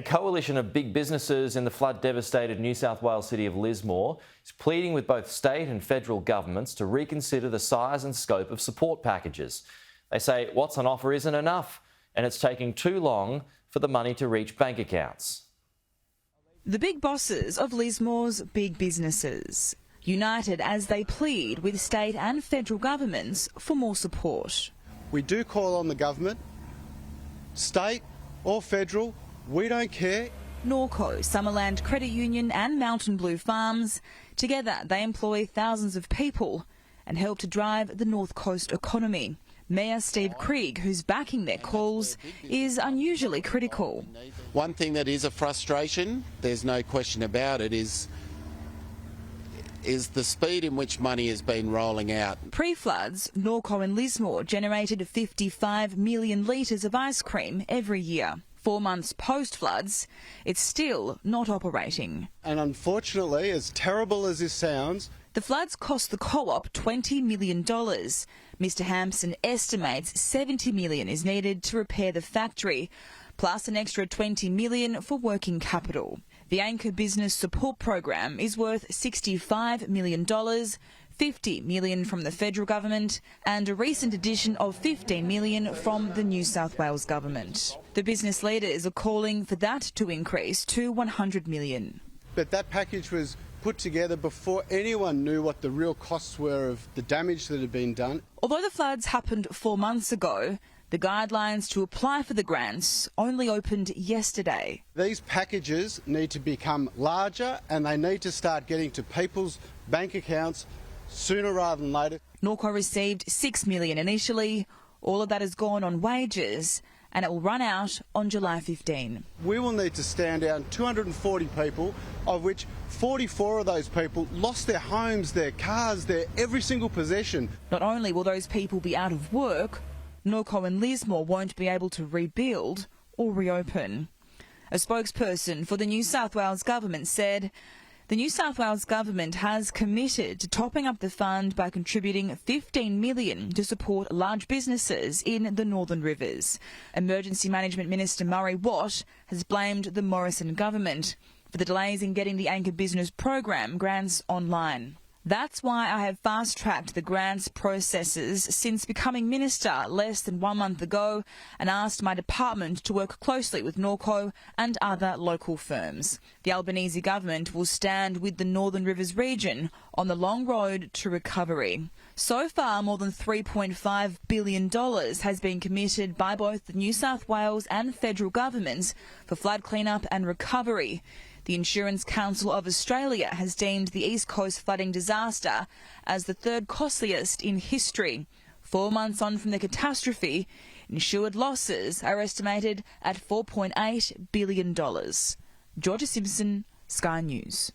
A coalition of big businesses in the flood-devastated New South Wales city of Lismore is pleading with both state and federal governments to reconsider the size and scope of support packages. They say what's on offer isn't enough and it's taking too long for the money to reach bank accounts. The big bosses of Lismore's big businesses, united as they plead with state and federal governments for more support. We do call on the government, state or federal, we don't care. Norco, Summerland Credit Union and Mountain Blue Farms, together they employ thousands of people and help to drive the North Coast economy. Mayor Steve Krieg, who's backing their calls, is unusually critical. One thing that is a frustration, there's no question about it, is the speed in which money has been rolling out. Pre-floods, Norco and Lismore generated 55 million litres of ice cream every year. 4 months post-floods, it's still not operating. And unfortunately, as terrible as this sounds, the floods cost the co-op $20 million. Mr Hampson estimates $70 million is needed to repair the factory, plus an extra $20 million for working capital. The Anchor Business Support Program is worth $65 million, $50 million from the federal government and a recent addition of $15 million from the New South Wales government. The business leaders are calling for that to increase to $100 million. But that package was put together before anyone knew what the real costs were of the damage that had been done. Although the floods happened 4 months ago, the guidelines to apply for the grants only opened yesterday. These packages need to become larger and they need to start getting to people's bank accounts sooner rather than later. Norco received $6 million initially. All of that has gone on wages and it will run out on July 15. We will need to stand down 240 people, of which 44 of those people lost their homes, their cars, their every single possession. Not only will those people be out of work, Norco and Lismore won't be able to rebuild or reopen. A spokesperson for the New South Wales government said the New South Wales government has committed to topping up the fund by contributing $15 million to support large businesses in the Northern Rivers. Emergency Management Minister Murray Watt has blamed the Morrison government for the delays in getting the Anchor Business Program grants online. That's why I have fast-tracked the grants processes since becoming minister less than 1 month ago and asked my department to work closely with Norco and other local firms. The Albanese government will stand with the Northern Rivers region on the long road to recovery. So far, more than $3.5 billion has been committed by both the New South Wales and federal governments for flood cleanup and recovery. The Insurance Council of Australia has deemed the East Coast flooding disaster as the third costliest in history. 4 months on from the catastrophe, insured losses are estimated at $4.8 billion. Georgia Simpson, Sky News.